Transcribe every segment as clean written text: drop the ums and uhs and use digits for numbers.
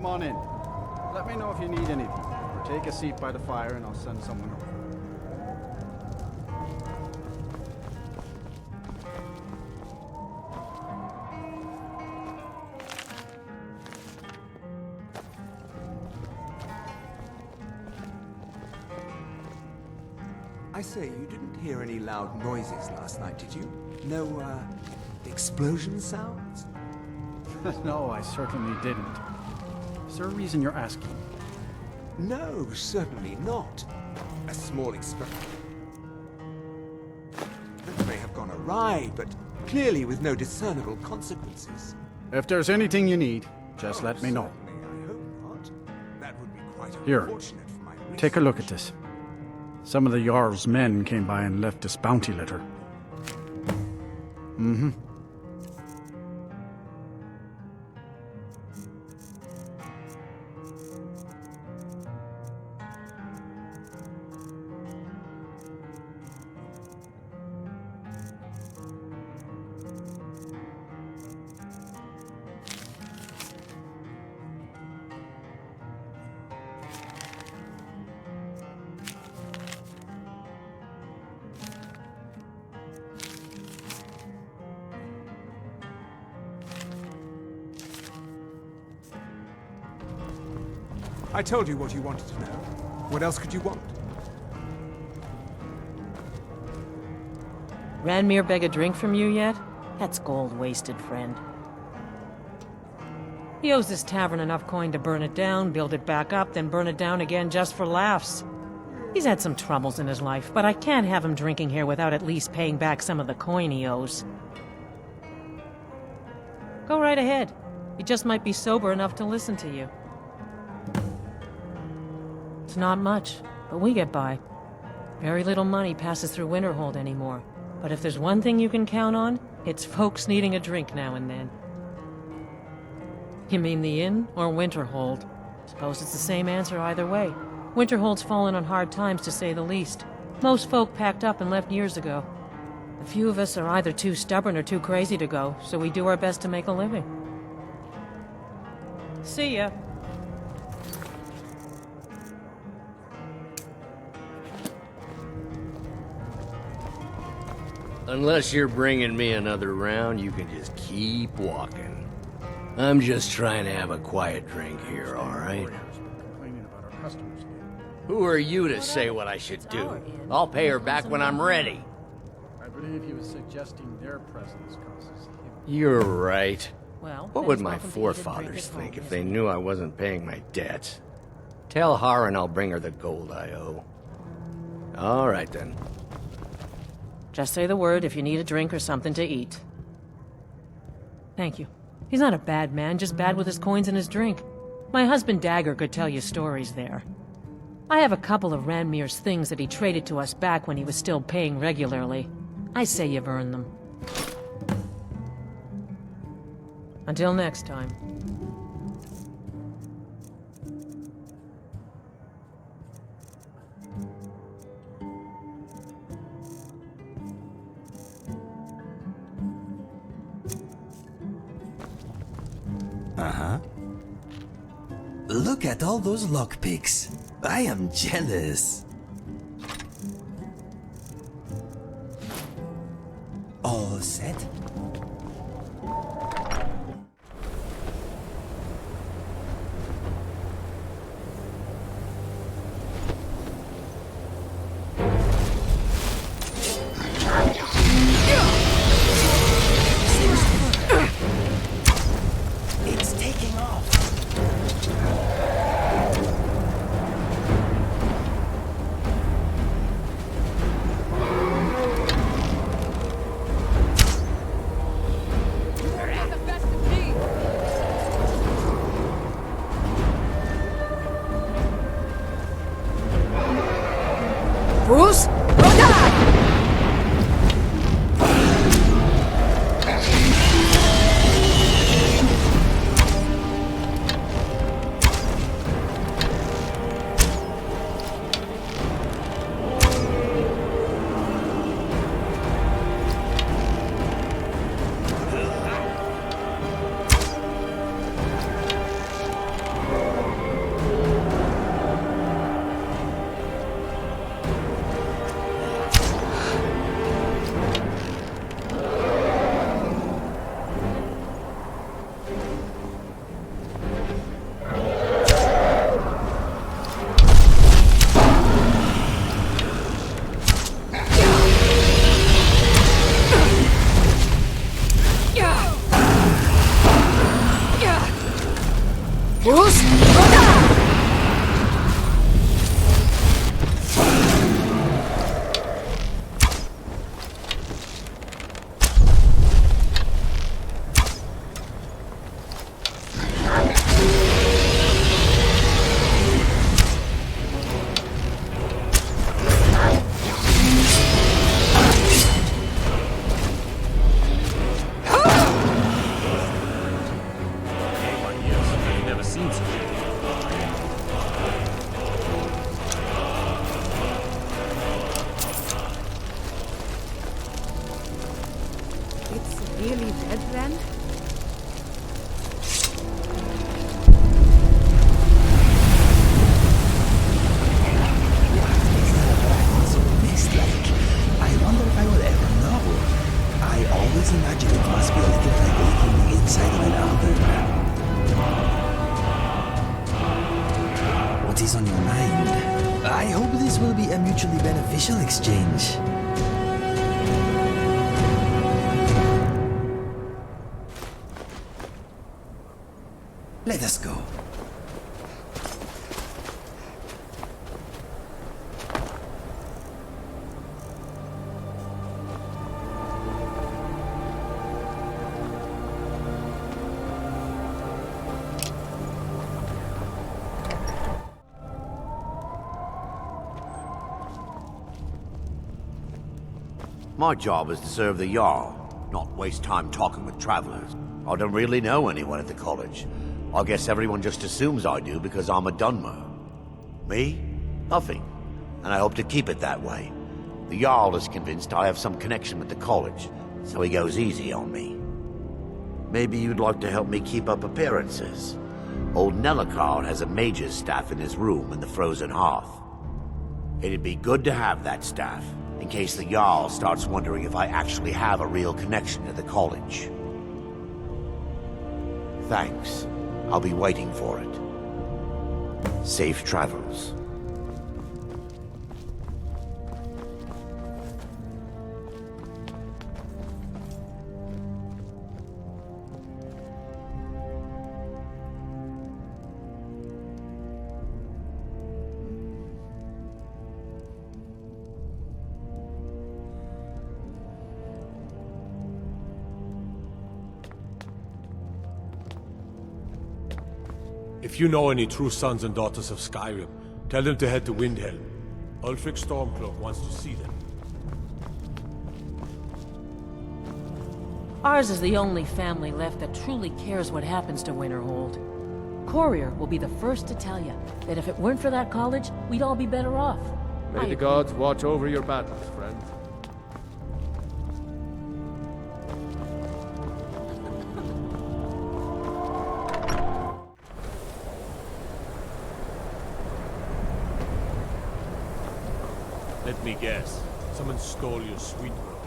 Come on in. Let me know if you need anything. Or take a seat by the fire and I'll send someone over. I say, you didn't hear any loud noises last night, did you? No, explosion sounds? No, I certainly didn't. Is there a reason you're asking? No, certainly not. A small experiment may have gone awry, but clearly with no discernible consequences. If there's anything you need, just let me know. Certainly, I hope not. That would be quite Here, unfortunate for my take a look at research. this. Some of the Jarl's men came by and left this bounty letter. Mm-hmm. I told you what you wanted to know. What else could you want? Ranmir beg a drink from you yet? That's gold wasted, friend. He owes this tavern enough coin to burn it down, build it back up, then burn it down again just for laughs. He's had some troubles in his life, but I can't have him drinking here without at least paying back some of the coin he owes. Go right ahead. He just might be sober enough to listen to you. It's not much, but we get by. Very little money passes through Winterhold anymore. But if there's one thing you can count on, it's folks needing a drink now and then. You mean the inn or Winterhold? Suppose it's the same answer either way. Winterhold's fallen on hard times, to say the least. Most folk packed up and left years ago. A few of us are either too stubborn or too crazy to go, so we do our best to make a living. See ya. Unless you're bringing me another round, you can just keep walking. I'm just trying to have a quiet drink here, all right? Complaining about our customers again. Who are you to say what I should do? I'll pay her back when I'm ready. I believe he was suggesting their presence causes him. You're right. Well, What would my forefathers think if they knew I wasn't paying my debts? Tell Harren I'll bring her the gold I owe. All right, then. Just say the word if you need a drink or something to eat. Thank you. He's not a bad man, just bad with his coins and his drink. My husband Dagger could tell you stories there. I have a couple of Ranmir's things that he traded to us back when he was still paying regularly. I say you've earned them. Until next time. Uh-huh. Look at all those lockpicks. I am jealous. All set? It's taking off. Bruce? Roda! What is on your mind? I hope this will be a mutually beneficial exchange. Let us go. My job is to serve the Jarl, not waste time talking with travelers. I don't really know anyone at the college. I guess everyone just assumes I do because I'm a Dunmer. Me? Nothing. And I hope to keep it that way. The Jarl is convinced I have some connection with the college, so he goes easy on me. Maybe you'd like to help me keep up appearances. Old Nellikar has a mage's staff in his room in the frozen hearth. It'd be good to have that staff, in case the Jarl starts wondering if I actually have a real connection to the college. Thanks. I'll be waiting for it. Safe travels. If you know any true sons and daughters of Skyrim, tell them to head to Winterhold. Ulfric Stormcloak wants to see them. Ours is the only family left that truly cares what happens to Winterhold. Courier will be the first to tell you that if it weren't for that college, we'd all be better off. May the gods watch over your battles, friend. Let me guess. Someone stole your sweet robe.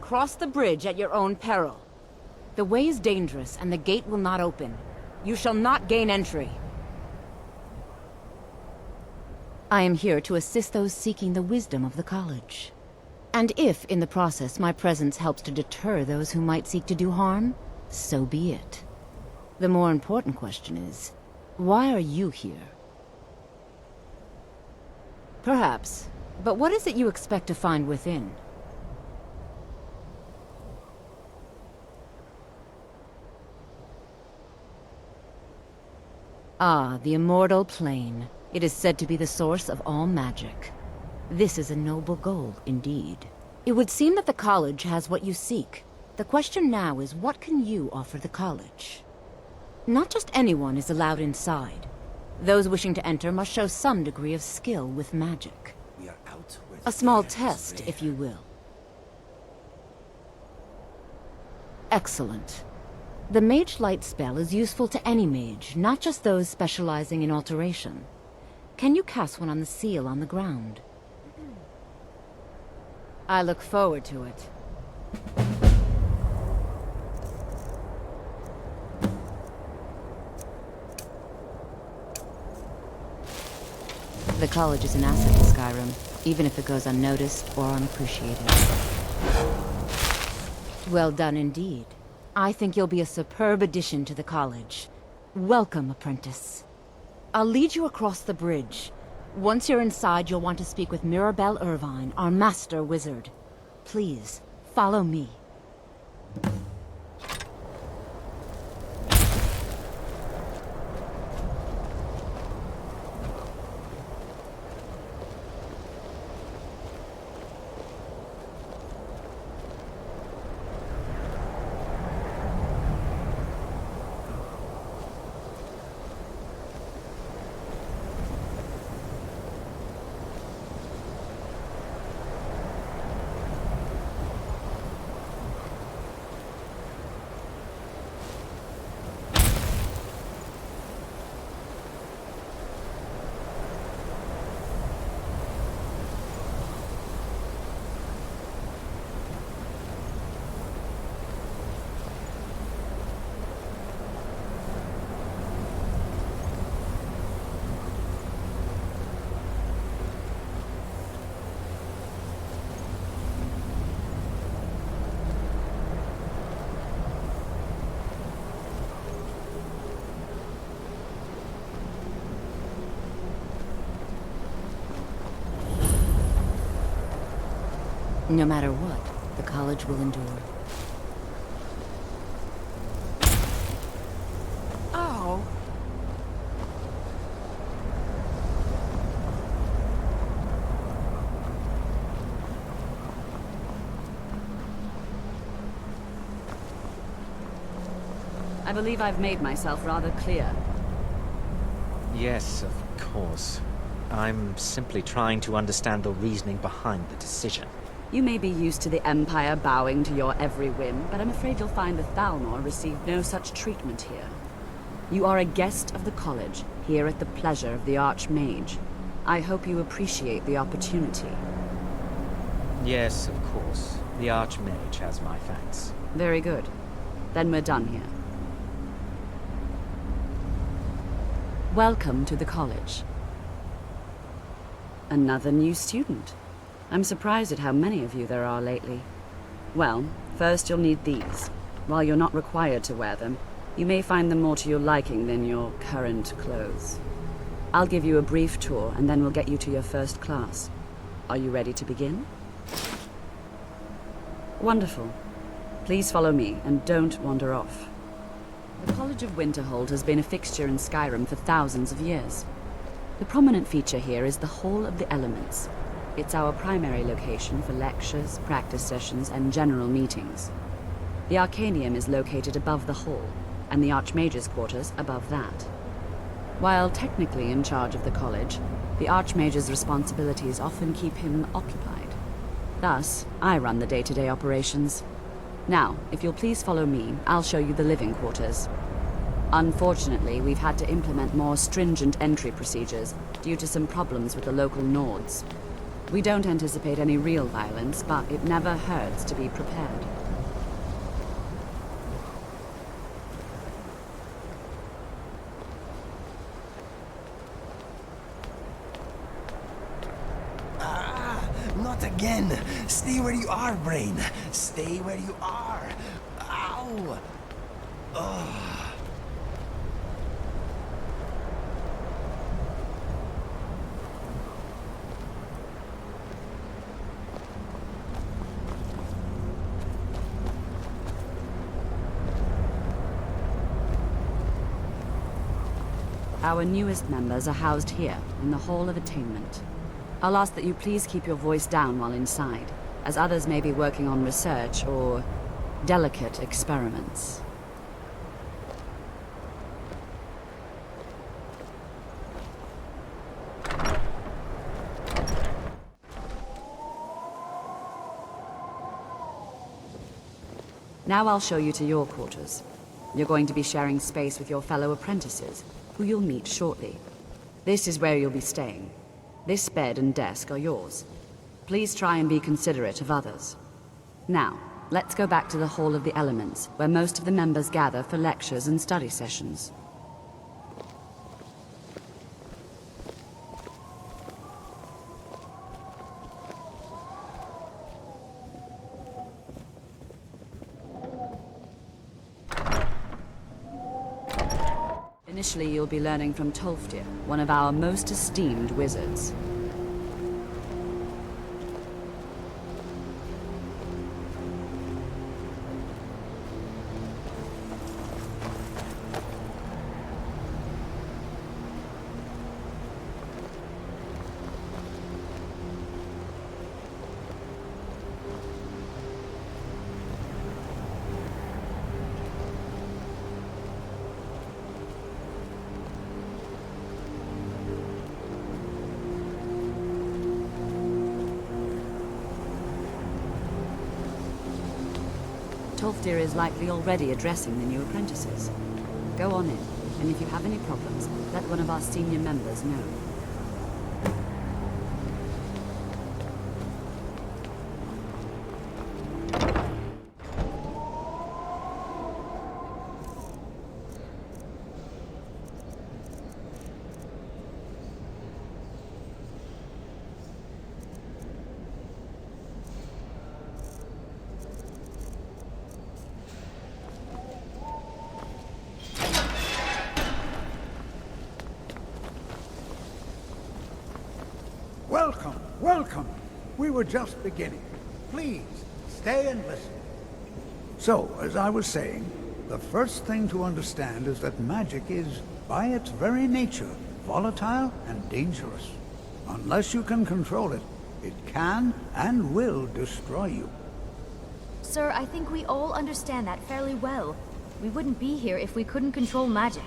Cross the bridge at your own peril. The way is dangerous, and the gate will not open. You shall not gain entry. I am here to assist those seeking the wisdom of the college. And if, in the process, my presence helps to deter those who might seek to do harm, so be it. The more important question is, why are you here? Perhaps, but what is it you expect to find within? Ah, the immortal plane. It is said to be the source of all magic. This is a noble goal, indeed. It would seem that the college has what you seek. The question now is, what can you offer the college? Not just anyone is allowed inside. Those wishing to enter must show some degree of skill with magic. We are out where A small test, if you will. Excellent. The Mage Light spell is useful to any mage, not just those specializing in alteration. Can you cast one on the seal on the ground? I look forward to it. The college is an asset to Skyrim, even if it goes unnoticed or unappreciated. Well done indeed. I think you'll be a superb addition to the college. Welcome, apprentice. I'll lead you across the bridge. Once you're inside, you'll want to speak with Mirabelle Irvine, our master wizard. Please, follow me. No matter what, the college will endure. Oh. I believe I've made myself rather clear. Yes, of course. I'm simply trying to understand the reasoning behind the decision. You may be used to the Empire bowing to your every whim, but I'm afraid you'll find the Thalmor received no such treatment here. You are a guest of the college, here at the pleasure of the Archmage. I hope you appreciate the opportunity. Yes, of course. The Archmage has my thanks. Very good. Then we're done here. Welcome to the college. Another new student. I'm surprised at how many of you there are lately. Well, first you'll need these. While you're not required to wear them, you may find them more to your liking than your current clothes. I'll give you a brief tour, and then we'll get you to your first class. Are you ready to begin? Wonderful. Please follow me, and don't wander off. The College of Winterhold has been a fixture in Skyrim for thousands of years. The prominent feature here is the Hall of the Elements. It's our primary location for lectures, practice sessions, and general meetings. The Arcanium is located above the hall, and the Archmage's quarters above that. While technically in charge of the college, the Archmage's responsibilities often keep him occupied. Thus, I run the day-to-day operations. Now, if you'll please follow me, I'll show you the living quarters. Unfortunately, we've had to implement more stringent entry procedures due to some problems with the local Nords. We don't anticipate any real violence, but it never hurts to be prepared. Not again! Stay where you are, Brain! Stay where you are! Ow! Ugh. Our newest members are housed here, in the Hall of Attainment. I'll ask that you please keep your voice down while inside, as others may be working on research or delicate experiments. Now I'll show you to your quarters. You're going to be sharing space with your fellow apprentices, who you'll meet shortly. This is where you'll be staying. This bed and desk are yours. Please try and be considerate of others. Now, let's go back to the Hall of the Elements, where most of the members gather for lectures and study sessions. Initially, you'll be learning from Tolfdir, one of our most esteemed wizards. Tolfdir is likely already addressing the new apprentices. Go on in, and if you have any problems, let one of our senior members know. Welcome, welcome. We were just beginning. Please, stay and listen. So, as I was saying, the first thing to understand is that magic is, by its very nature, volatile and dangerous. Unless you can control it, it can and will destroy you. Sir, I think we all understand that fairly well. We wouldn't be here if we couldn't control magic.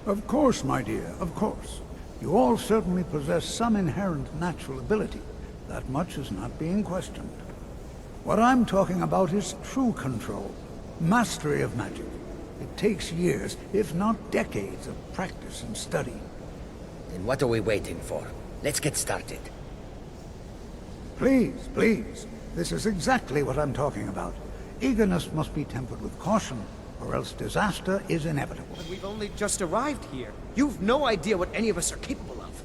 Of course, my dear, of course. You all certainly possess some inherent natural ability. That much is not being questioned. What I'm talking about is true control, mastery of magic. It takes years, if not decades, of practice and study. Then what are we waiting for? Let's get started. Please, please. This is exactly what I'm talking about. Eagerness must be tempered with caution, or else disaster is inevitable. But we've only just arrived here. You've no idea what any of us are capable of.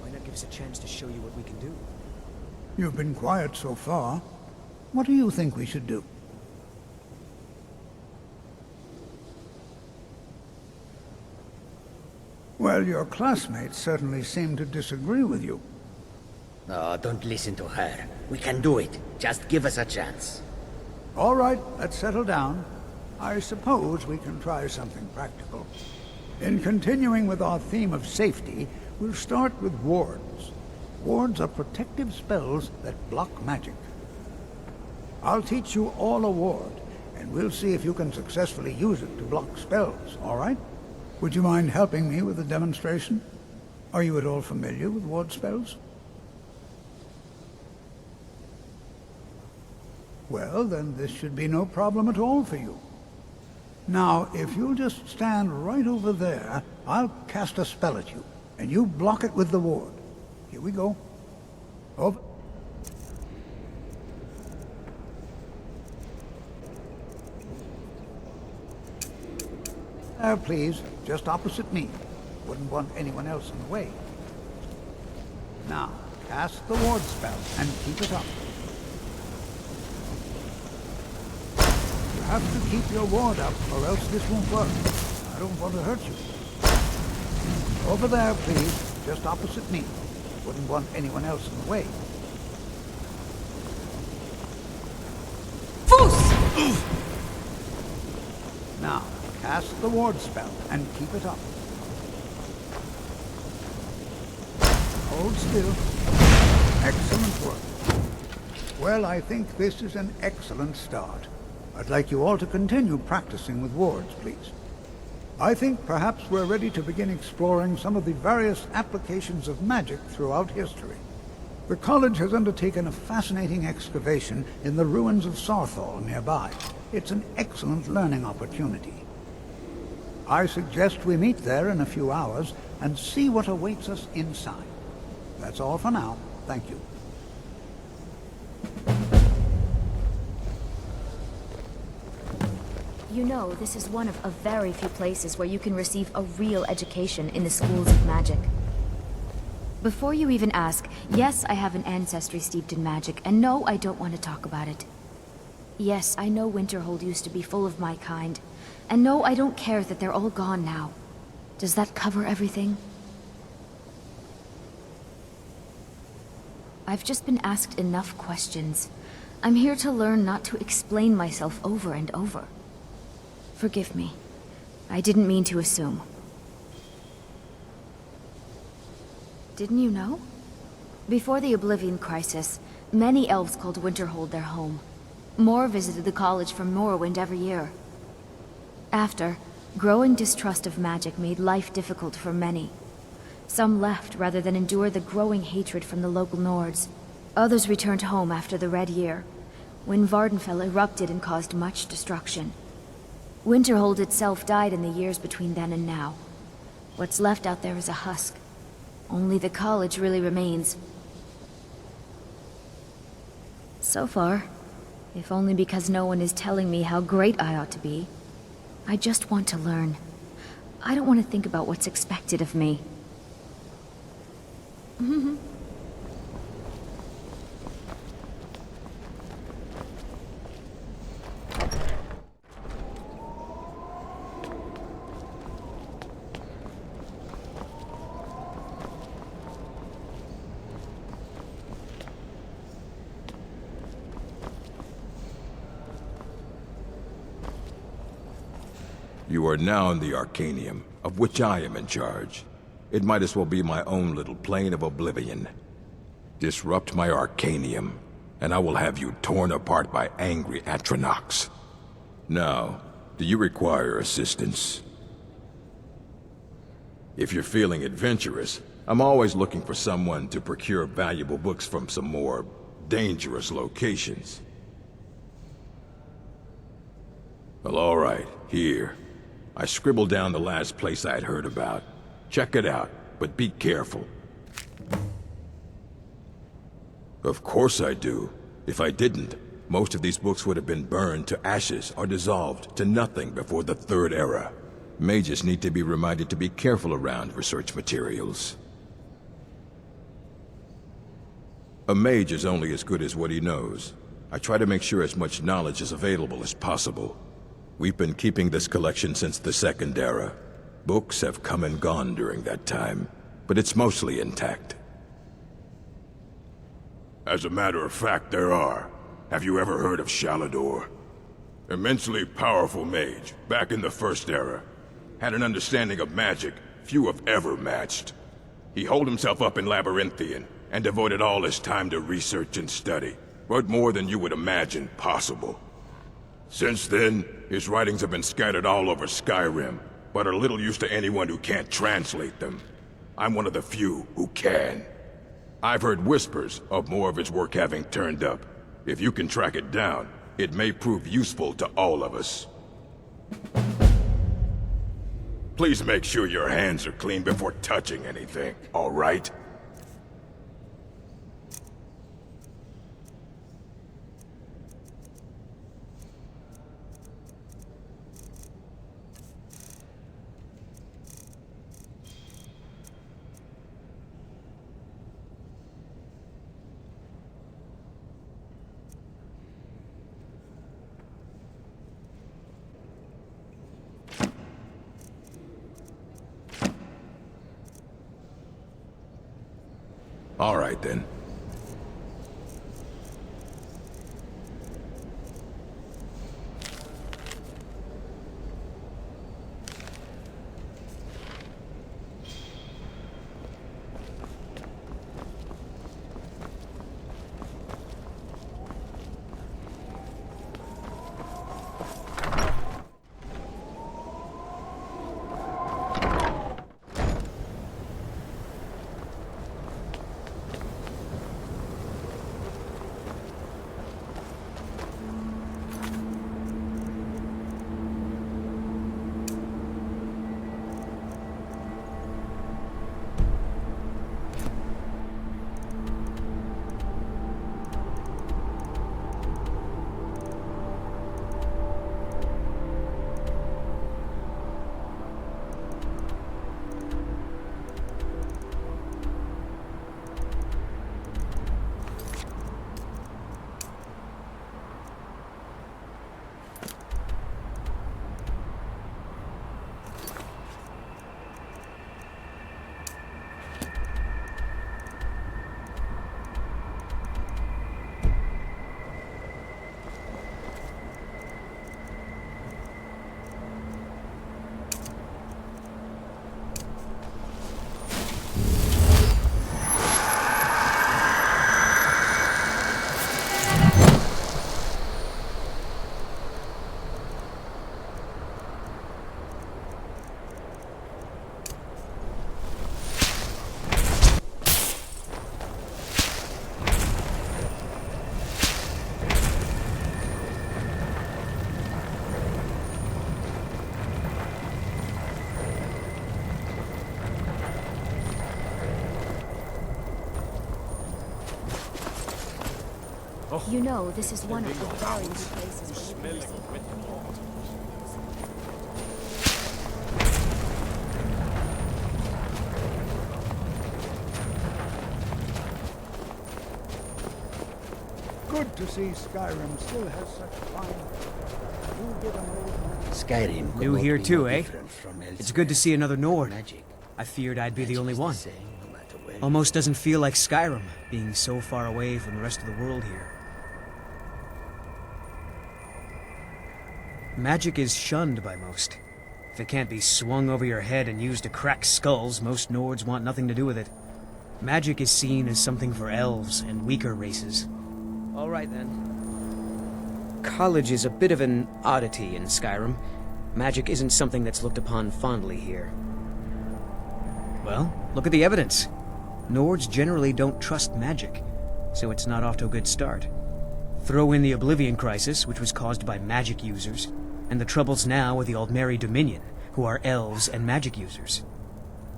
Why not give us a chance to show you what we can do? You've been quiet so far. What do you think we should do? Well, your classmates certainly seem to disagree with you. Oh, don't listen to her. We can do it. Just give us a chance. All right, let's settle down. I suppose we can try something practical. In continuing with our theme of safety, we'll start with wards. Wards are protective spells that block magic. I'll teach you all a ward, and we'll see if you can successfully use it to block spells, all right? Would you mind helping me with the demonstration? Are you at all familiar with ward spells? Well, then this should be no problem at all for you. Now, if you'll just stand right over there, I'll cast a spell at you, and you block it with the ward. Here we go. Over. Please, just opposite me. Wouldn't want anyone else in the way. Now, cast the ward spell and keep it up. You have to keep your ward up, or else this won't work. I don't want to hurt you. Over there, please, just opposite me. Wouldn't want anyone else in the way. Foos! Now, cast the ward spell and keep it up. Hold still. Excellent work. Well, I think this is an excellent start. I'd like you all to continue practicing with wards, please. I think perhaps we're ready to begin exploring some of the various applications of magic throughout history. The college has undertaken a fascinating excavation in the ruins of Sarthal nearby. It's an excellent learning opportunity. I suggest we meet there in a few hours and see what awaits us inside. That's all for now. Thank you. You know, this is one of a very few places where you can receive a real education in the schools of magic. Before you even ask, yes, I have an ancestry steeped in magic, and no, I don't want to talk about it. Yes, I know Winterhold used to be full of my kind, and no, I don't care that they're all gone now. Does that cover everything? I've just been asked enough questions. I'm here to learn not to explain myself over and over. Forgive me. I didn't mean to assume. Didn't you know? Before the Oblivion Crisis, many elves called Winterhold their home. More visited the college from Morrowind every year. After, growing distrust of magic made life difficult for many. Some left rather than endure the growing hatred from the local Nords. Others returned home after the Red Year, when Vardenfell erupted and caused much destruction. Winterhold itself died in the years between then and now. What's left out there is a husk. Only the college really remains. So far, if only because no one is telling me how great I ought to be. I just want to learn. I don't want to think about what's expected of me. You are now in the Arcanium, of which I am in charge. It might as well be my own little plane of oblivion. Disrupt my Arcanium, and I will have you torn apart by angry Atronachs. Now, do you require assistance? If you're feeling adventurous, I'm always looking for someone to procure valuable books from some more dangerous locations. Well, all right, here. I scribbled down the last place I'd heard about. Check it out, but be careful. Of course I do. If I didn't, most of these books would have been burned to ashes or dissolved to nothing before the Third Era. Mages need to be reminded to be careful around research materials. A mage is only as good as what he knows. I try to make sure as much knowledge is available as possible. We've been keeping this collection since the Second Era. Books have come and gone during that time, but it's mostly intact. As a matter of fact, there are. Have you ever heard of Shalador? Immensely powerful mage, back in the First Era. Had an understanding of magic few have ever matched. He holed himself up in Labyrinthian, and devoted all his time to research and study, but more than you would imagine possible. Since then, his writings have been scattered all over Skyrim, but are little use to anyone who can't translate them. I'm one of the few who can. I've heard whispers of more of his work having turned up. If you can track it down, it may prove useful to all of us. Please make sure your hands are clean before touching anything, all right? All right, then. You know, this is one of the very few places where you can receive Good to see Skyrim still has such fine... You get an old man... Skyrim. New here too, eh? From It's good to see another Nord. I feared I'd be the only one. Almost doesn't feel like Skyrim, being so far away from the rest of the world here. Magic is shunned by most. If it can't be swung over your head and used to crack skulls, most Nords want nothing to do with it. Magic is seen as something for elves and weaker races. All right, then. College is a bit of an oddity in Skyrim. Magic isn't something that's looked upon fondly here. Well, look at the evidence. Nords generally don't trust magic, so it's not off to a good start. Throw in the Oblivion Crisis, which was caused by magic users, and the troubles now with the Aldmeri Dominion, who are elves and magic users.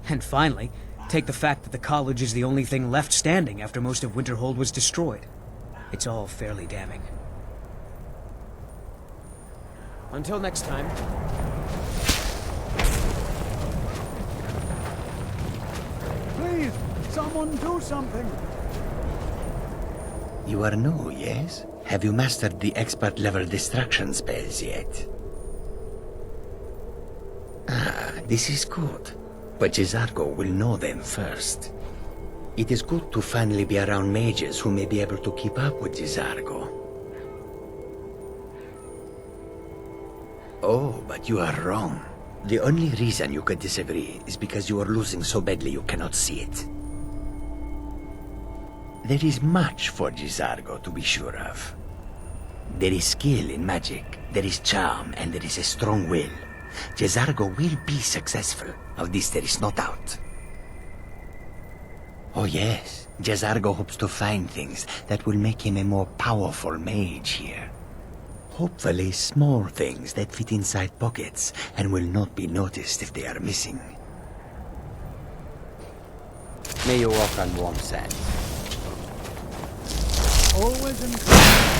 And finally, take the fact that the college is the only thing left standing after most of Winterhold was destroyed. It's all fairly damning. Until next time. Please, someone do something! You are new, yes? Have you mastered the expert-level distraction spells yet? Ah, this is good. But Jizargo will know them first. It is good to finally be around mages who may be able to keep up with Jizargo. Oh, but you are wrong. The only reason you could disagree is because you are losing so badly you cannot see it. There is much for Jizargo to be sure of. There is skill in magic, there is charm, and there is a strong will. Jizargo will be successful. Of this there is no doubt. Oh yes, Jizargo hopes to find things that will make him a more powerful mage here. Hopefully small things that fit inside pockets and will not be noticed if they are missing. May you walk on warm sands. Always encouraged.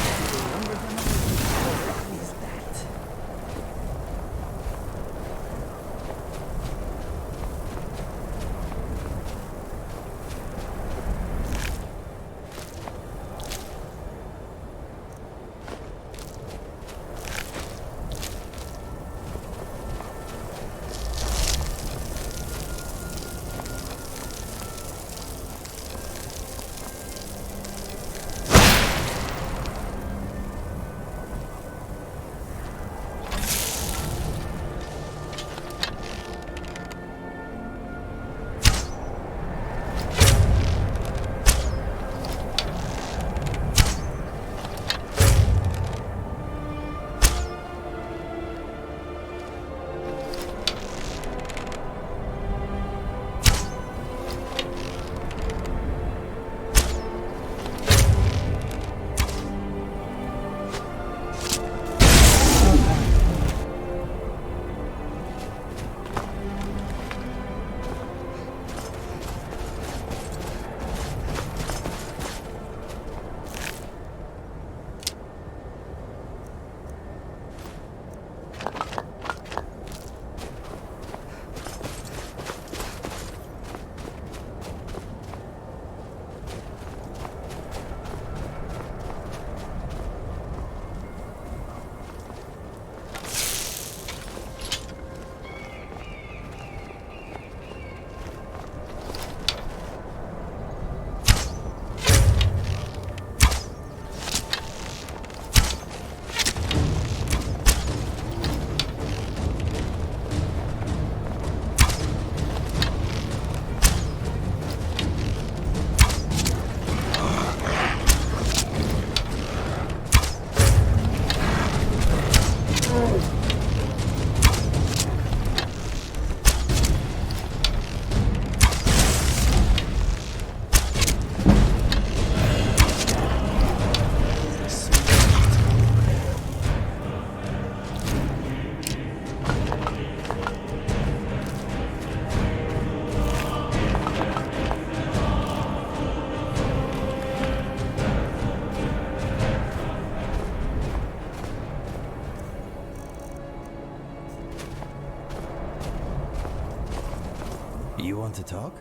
You want to talk?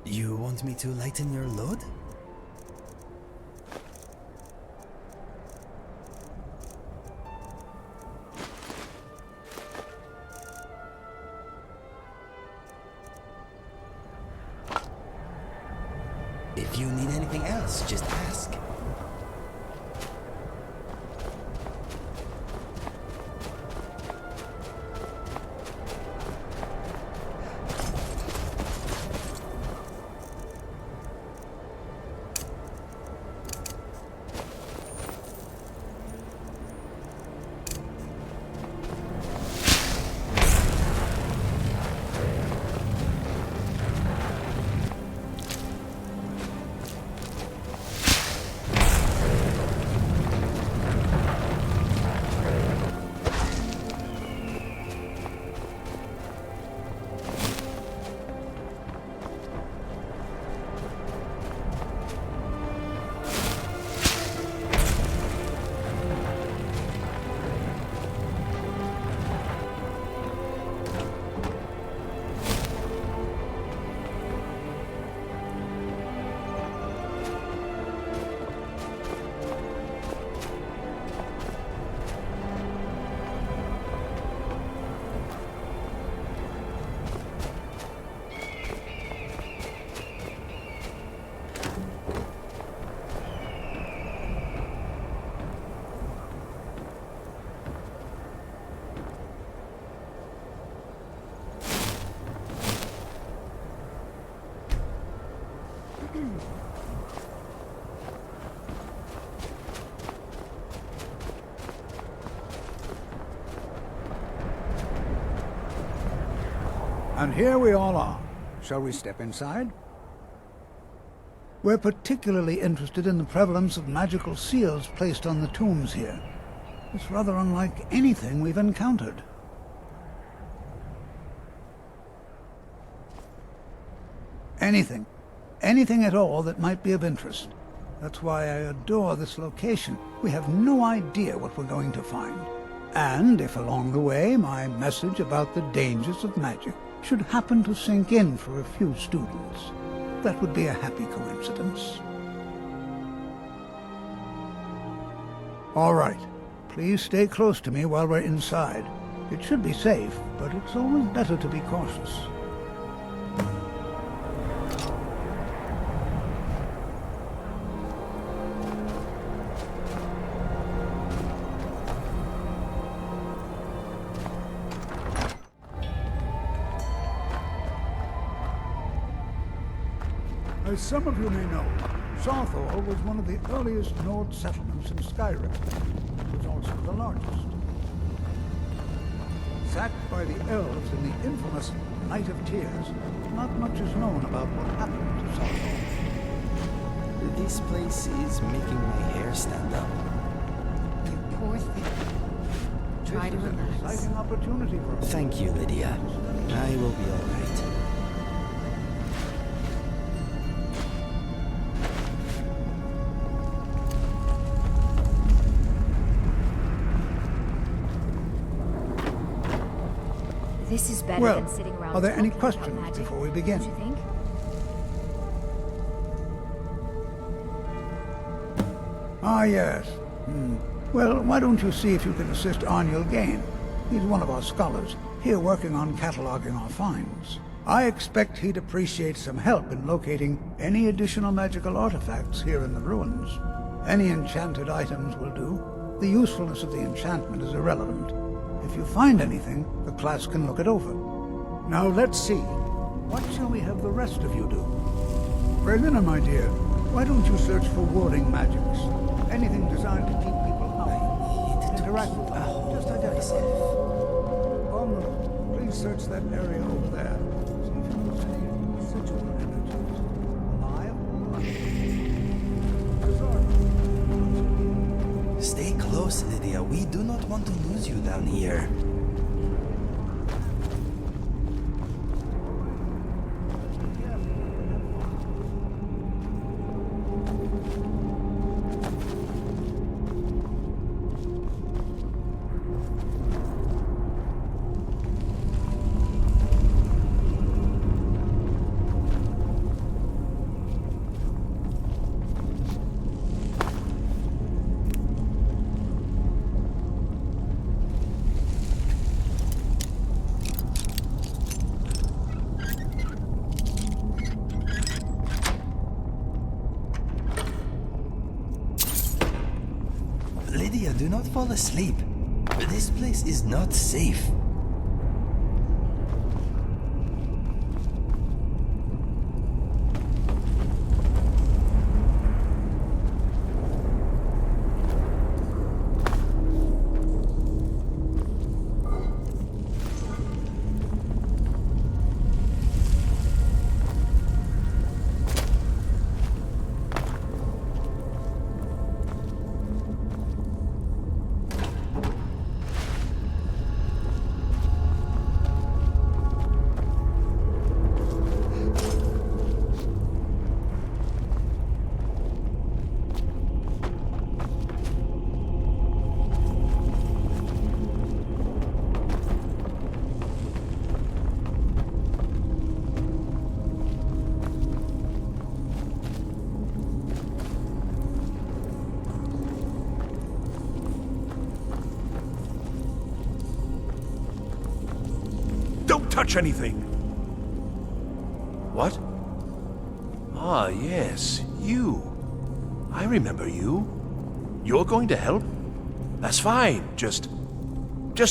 You want me to lighten your load? If you need anything else, just ask. And here we all are. Shall we step inside? We're particularly interested in the prevalence of magical seals placed on the tombs here. It's rather unlike anything we've encountered. Anything. Anything at all that might be of interest. That's why I adore this location. We have no idea what we're going to find. And if along the way my message about the dangers of magic should happen to sink in for a few students, that would be a happy coincidence. All right. Please stay close to me while we're inside. It should be safe, but it's always better to be cautious. As some of you may know, Winterhold was one of the earliest Nord settlements in Skyrim. It was also the largest. Sacked by the elves in the infamous Night of Tears, not much is known about what happened to Winterhold. This place is making my hair stand up. You poor thing. Try to This is an relax. exciting opportunity for us. Thank you, Lydia. I will be all right. This is better Well, than sitting around are there any talking about questions magic, before we begin? don't you think? Ah, yes. Well, why don't you see if you can assist Arniel Gain? He's one of our scholars, here working on cataloging our finds. I expect he'd appreciate some help in locating any additional magical artifacts here in the ruins. Any enchanted items will do. The usefulness of the enchantment is irrelevant. If you find anything, the class can look it over. Now let's see. What shall we have the rest of you do? Berliner, my dear, why don't you search for warding magics? Anything designed to keep people out. Interact with them. Just identify. Alma, please search that area over there. See if you can see any residual energies. Alive or Stay close, Lydia. We do not want to lose you down here. Lydia, do not fall asleep. This place is not safe. Don't touch anything! What? Ah, yes, you. I remember you. You're going to help? That's fine, just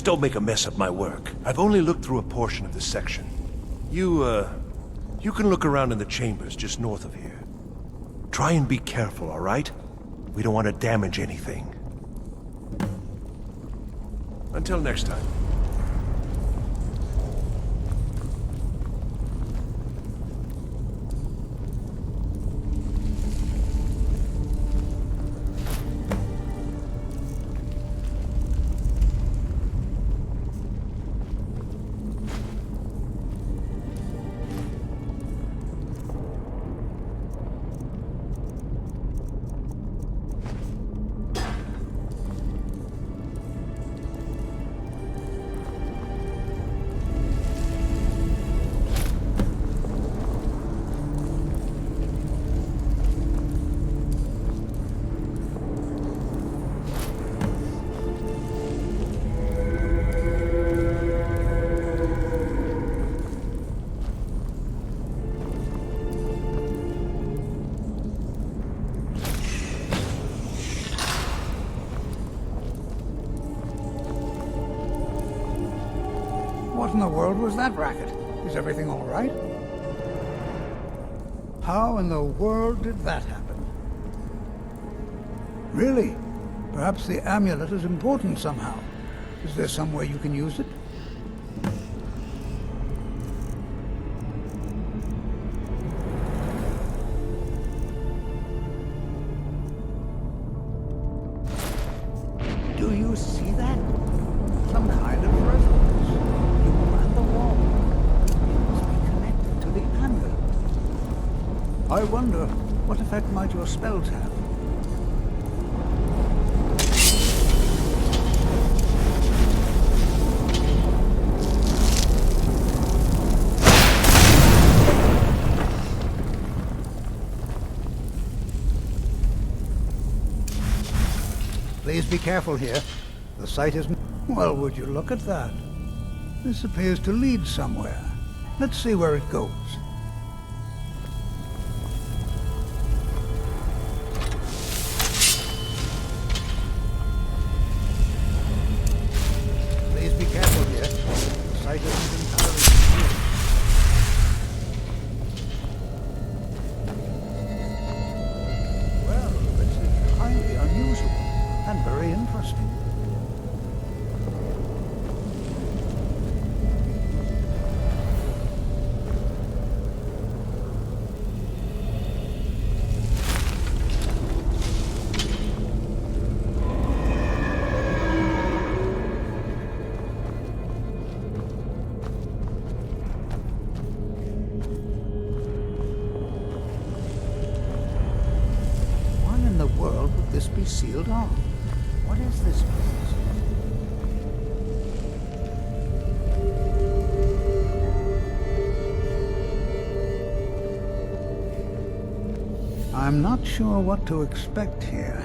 don't make a mess of my work. I've only looked through a portion of this section. You can look around in the chambers just north of here. Try and be careful, all right? We don't want to damage anything. Until next time. What in the world was that racket? Is everything all right? How in the world did that happen? Really? Perhaps the amulet is important somehow. Is there some way you can use it? Do you see that? Some kind of resonance. You and the wall. It must be connected to the amulet. I wonder, what effect might your spells have? Please be careful here. The site is... Well, would you look at that? This appears to lead somewhere. Let's see where it goes. Please be careful here. The site isn't entirely secure. Well, this is highly unusual. And very interesting. Why in the world would this be sealed off? What is this place? I'm not sure what to expect here.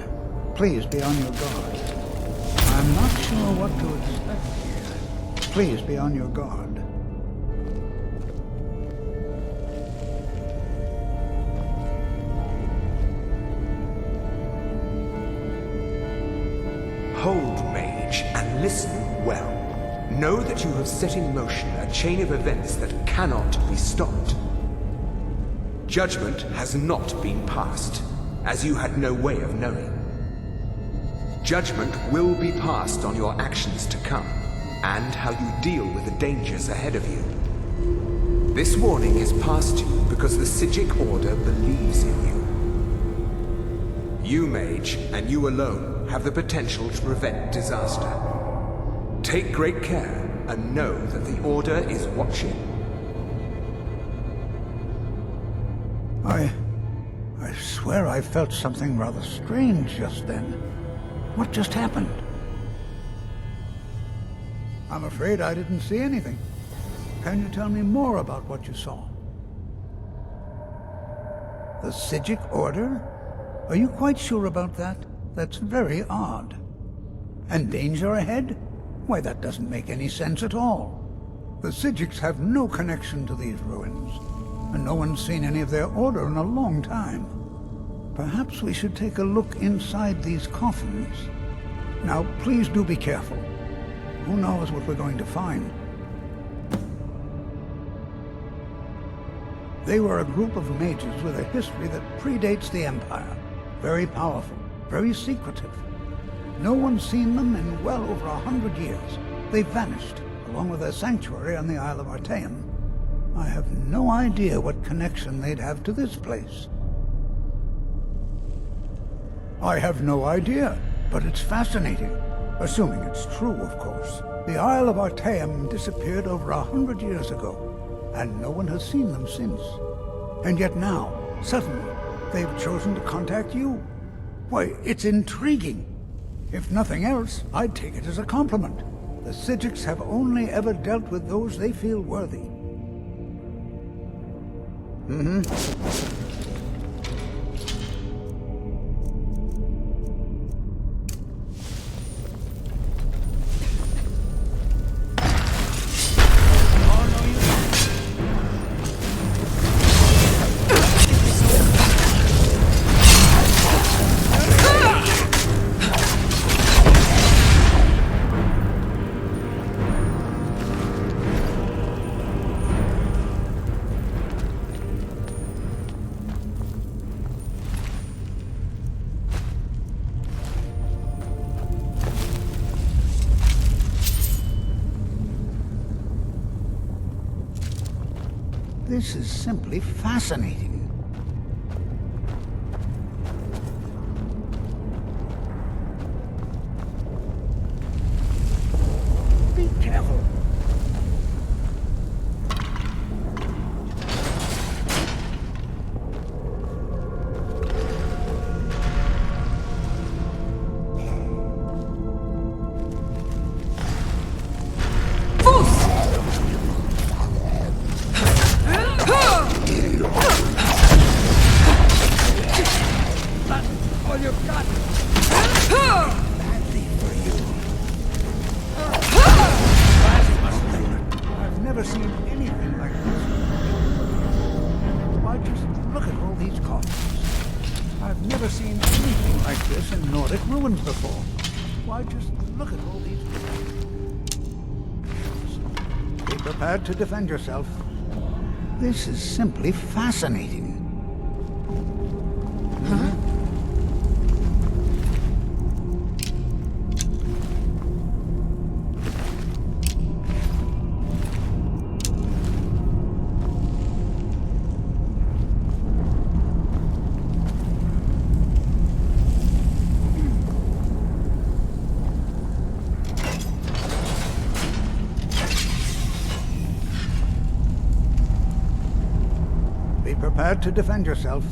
Please be on your guard. I'm not sure what to expect here. Please be on your guard. Hold, mage, and listen well. Know that you have set in motion a chain of events that cannot be stopped. Judgment has not been passed, as you had no way of knowing. Judgment will be passed on your actions to come, and how you deal with the dangers ahead of you. This warning is passed to you because the Psijic Order believes in you. You, mage, and you alone, have the potential to prevent disaster. Take great care, and know that the Order is watching. I swear I felt something rather strange just then. What just happened? I'm afraid I didn't see anything. Can you tell me more about what you saw? The Psijic Order? Are you quite sure about that? That's very odd. And danger ahead? Why, that doesn't make any sense at all. The Psijics have no connection to these ruins, and no one's seen any of their order in a long time. Perhaps we should take a look inside these coffins. Now, please do be careful. Who knows what we're going to find? They were a group of mages with a history that predates the Empire. Very powerful, very secretive. No one's seen them in well over 100 years. They vanished, along with their sanctuary on the Isle of Artaeum. I have no idea what connection they'd have to this place. I have no idea, but it's fascinating. Assuming it's true, of course. The Isle of Artaeum disappeared over 100 years ago, and no one has seen them since. And yet now, suddenly, they've chosen to contact you. Why, it's intriguing. If nothing else, I'd take it as a compliment. The Psijics have only ever dealt with those they feel worthy. This is simply fascinating. Be careful. All you've got! Badly for you. I've never seen anything like this. Why, just look at all these coffins. I've never seen anything like this in Nordic ruins before. Why, just look at all these coffins. Be prepared to defend yourself. This is simply fascinating. Be prepared to defend yourself.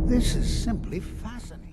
This is simply fascinating.